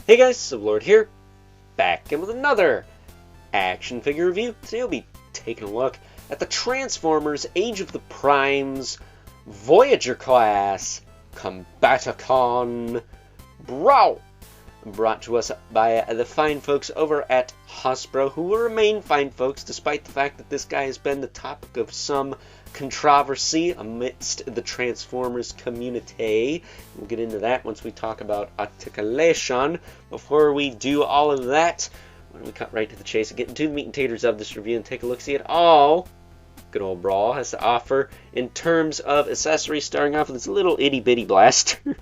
Hey guys, Sublord here, back in with another action figure review. Today we'll be taking a look at the Transformers Age of the Primes Voyager class Combaticon Brawl, brought to us by the fine folks over at Hasbro, who will remain fine folks despite the fact that this guy has been the topic of some controversy amidst the Transformers community. We'll get into that once we talk about articulation. Before we do all of that, why don't we cut right to the chase and get into the meat and taters of this review and take a look-see at all good old Brawl has to offer in terms of accessories, starting off with this little itty-bitty blaster.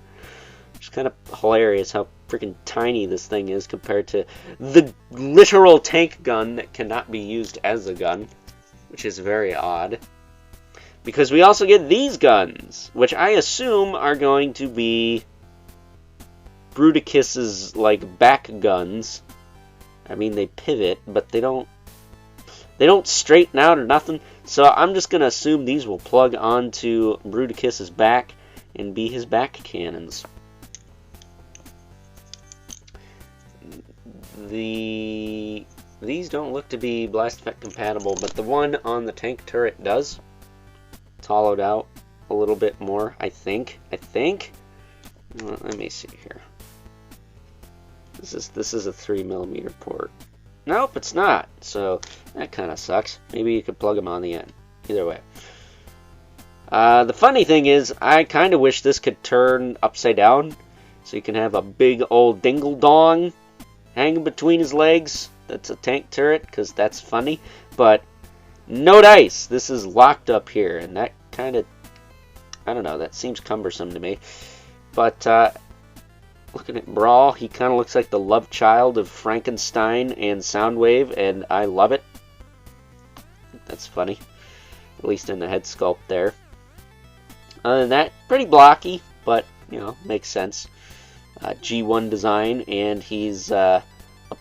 It's kind of hilarious how freaking tiny this thing is compared to the literal tank gun that cannot be used as a gun, which is very odd. Because we also get these guns, which I assume are going to be Bruticus's like back guns. I mean, they pivot, but they don't straighten out or nothing. So I'm just gonna assume these will plug onto Bruticus's back and be his back cannons. These don't look to be blast effect compatible, but the one on the tank turret does. It's hollowed out a little bit more, I think. Well, let me see here. This is a 3mm port. Nope, it's not. So that kind of sucks. Maybe you could plug them on the end. Either way. The funny thing is, I kind of wish this could turn upside down, so you can have a big old dingle dong hanging between his legs. That's a tank turret, because that's funny. But no dice. This is locked up here, and that kind of, I don't know, that seems cumbersome to me. But looking at Brawl, he kind of looks like the love child of Frankenstein and Soundwave, and I love it. That's funny, at least in the head sculpt there. Other than that, pretty blocky, but you know, makes sense. G1 design, and he's a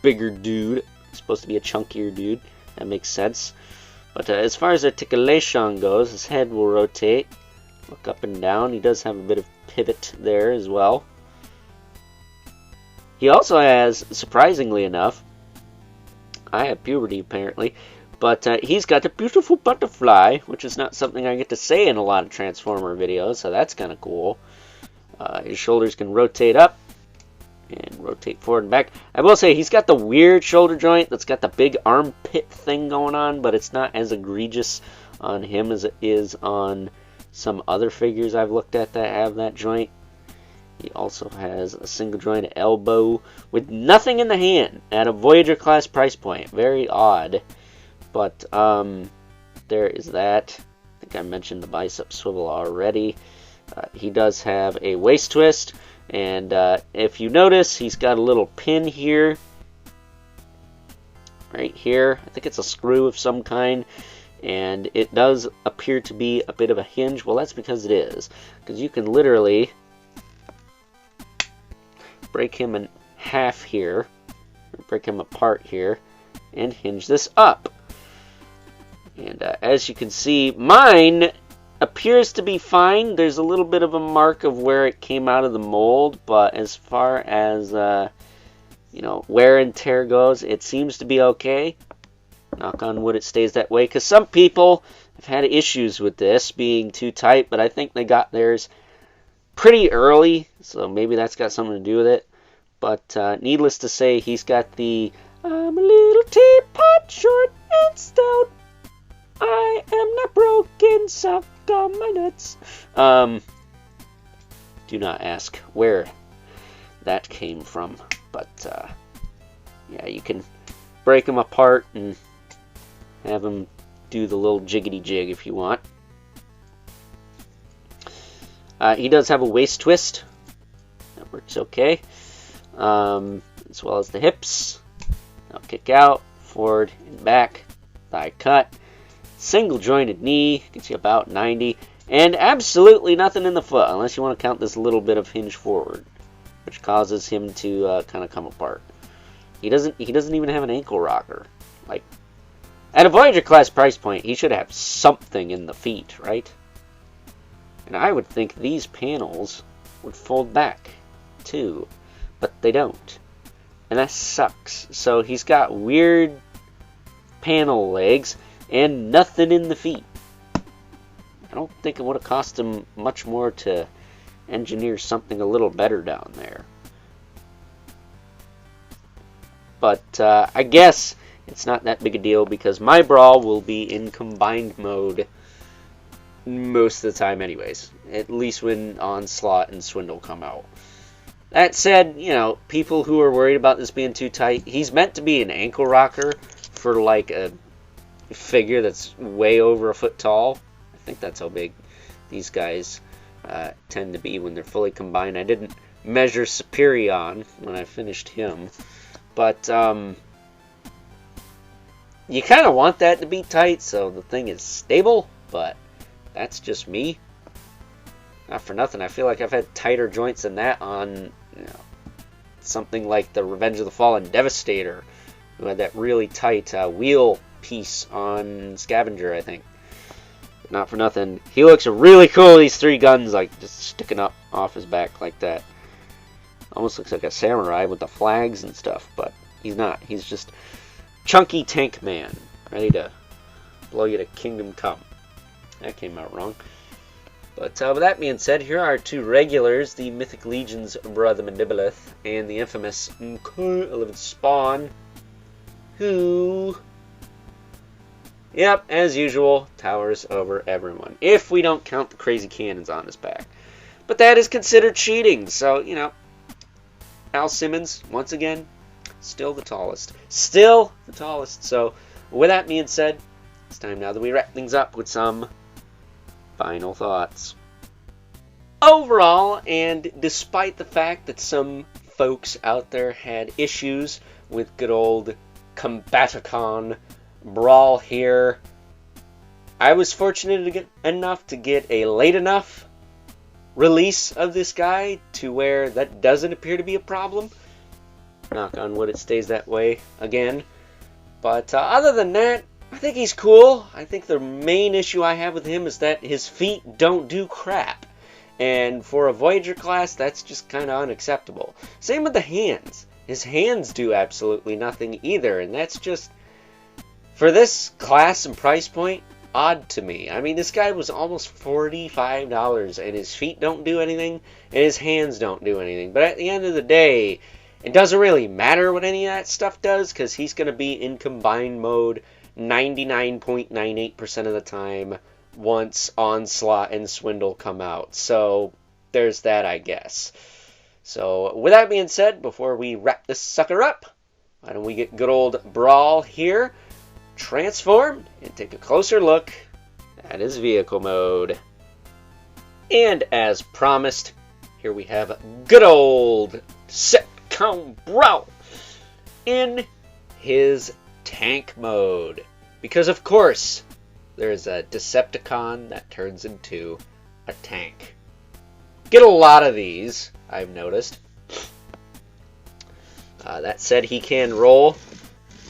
bigger dude. He's supposed to be a chunkier dude. That makes sense. But as far as articulation goes, his head will rotate, look up and down. He does have a bit of pivot there as well. He also has, surprisingly enough, I have puberty apparently, but he's got a beautiful butterfly, which is not something I get to say in a lot of Transformer videos, so that's kind of cool. His shoulders can rotate up and rotate forward and back. I will say he's got the weird shoulder joint that's got the big armpit thing going on, but it's not as egregious on him as it is on some other figures I've looked at that have that joint. He also has a single joint elbow with nothing in the hand at a Voyager class price point. Very odd. But there is that. I think I mentioned the bicep swivel already. He does have a waist twist, and if you notice, he's got a little pin here, right here. I think it's a screw of some kind, and it does appear to be a bit of a hinge. Well, that's because it is, because you can literally break him in half here, break him apart here, and hinge this up. And as you can see, mine appears to be fine. There's a little bit of a mark of where it came out of the mold, but as far as you know, wear and tear goes, it seems to be okay. Knock on wood, it stays that way, because some people have had issues with this being too tight, but I think they got theirs pretty early, so maybe that's got something to do with it. But needless to say, he's got the I'm a little teapot, short and stout, I am not broken, suck on my nuts. Do not ask where that came from, but yeah, you can break them apart and have them do the little jiggity jig if you want. He does have a waist twist. That works okay. As well as the hips. Now kick out, forward and back, thigh cut. Single jointed knee, gets you about 90. And absolutely nothing in the foot, unless you want to count this little bit of hinge forward, which causes him to kind of come apart. He doesn't even have an ankle rocker. Like, at a Voyager class price point, he should have something in the feet, right? And I would think these panels would fold back too, but they don't. and that sucks. So he's got weird panel legs and nothing in the feet. I don't think it would have cost him much more to engineer something a little better down there. But I guess it's not that big a deal because my Brawl will be in combined mode most of the time anyways. At least when Onslaught and Swindle come out. That said, you know, people who are worried about this being too tight, he's meant to be an ankle rocker for like a figure that's way over a foot tall. I think that's how big these guys tend to be when they're fully combined. I didn't measure Superion when I finished him. But you kind of want that to be tight so the thing is stable, but that's just me. Not for nothing, I feel like I've had tighter joints than that on, you know, something like the Revenge of the Fallen Devastator, who had that really tight wheel piece on Scavenger, I think. But not for nothing, he looks really cool, these three guns like just sticking up off his back like that. Almost looks like a samurai with the flags and stuff, but he's not. He's just chunky tank man, ready to blow you to Kingdom Come. That came out wrong. But with that being said, here are two regulars, the Mythic Legion's Brother Mandibolith and the infamous 11th Spawn, who, yep, as usual, towers over everyone, if we don't count the crazy cannons on his back. But that is considered cheating, so, you know, Al Simmons, once again, still the tallest. Still the tallest. So, with that being said, it's time now that we wrap things up with some final thoughts. Overall, and despite the fact that some folks out there had issues with good old Combaticon Brawl here, I was fortunate enough to get a late enough release of this guy to where that doesn't appear to be a problem. Knock on wood, it stays that way again. But other than that, I think he's cool. I think the main issue I have with him is that his feet don't do crap. And for a Voyager class, that's just kind of unacceptable. Same with the hands. His hands do absolutely nothing either. And that's just, for this class and price point, odd to me. I mean, this guy was almost $45 and his feet don't do anything and his hands don't do anything. But at the end of the day, it doesn't really matter what any of that stuff does because he's going to be in combined mode 99.98% of the time once Onslaught and Swindle come out. So there's that, I guess. So with that being said, before we wrap this sucker up, why don't we get good old Brawl here transformed and take a closer look at his vehicle mode. And as promised, here we have good old Sitcom Brawl in his tank mode. Because of course, there's a Decepticon that turns into a tank. Get a lot of these, I've noticed. That said, he can roll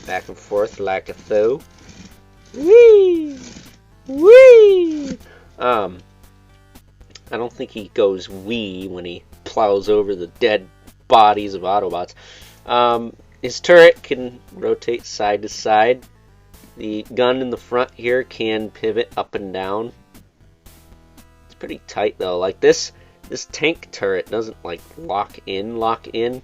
back and forth like a though. Whee! Whee! I don't think he goes wee when he plows over the dead bodies of Autobots. His turret can rotate side to side. The gun in the front here can pivot up and down. It's pretty tight though. Like this tank turret doesn't like lock in.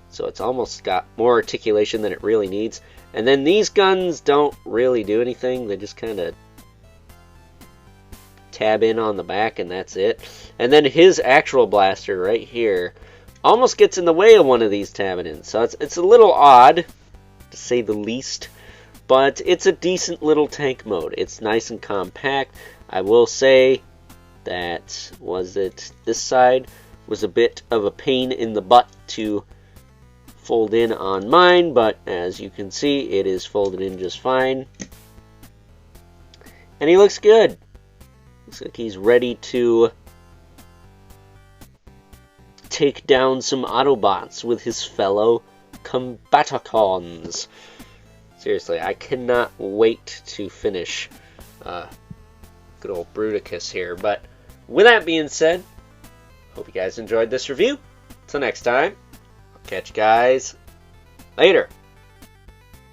So it's almost got more articulation than it really needs. And then these guns don't really do anything. They just kind of tab in on the back and that's it. And then his actual blaster right here almost gets in the way of one of these tabbing in. So it's a little odd, to say the least. But it's a decent little tank mode. It's nice and compact. I will say that, this side was a bit of a pain in the butt to fold in on mine, but as you can see, it is folded in just fine. And he looks good. Looks like he's ready to take down some Autobots with his fellow Combaticons. Seriously, I cannot wait to finish good old Bruticus here. But with that being said, hope you guys enjoyed this review. Till next time, I'll catch you guys Later.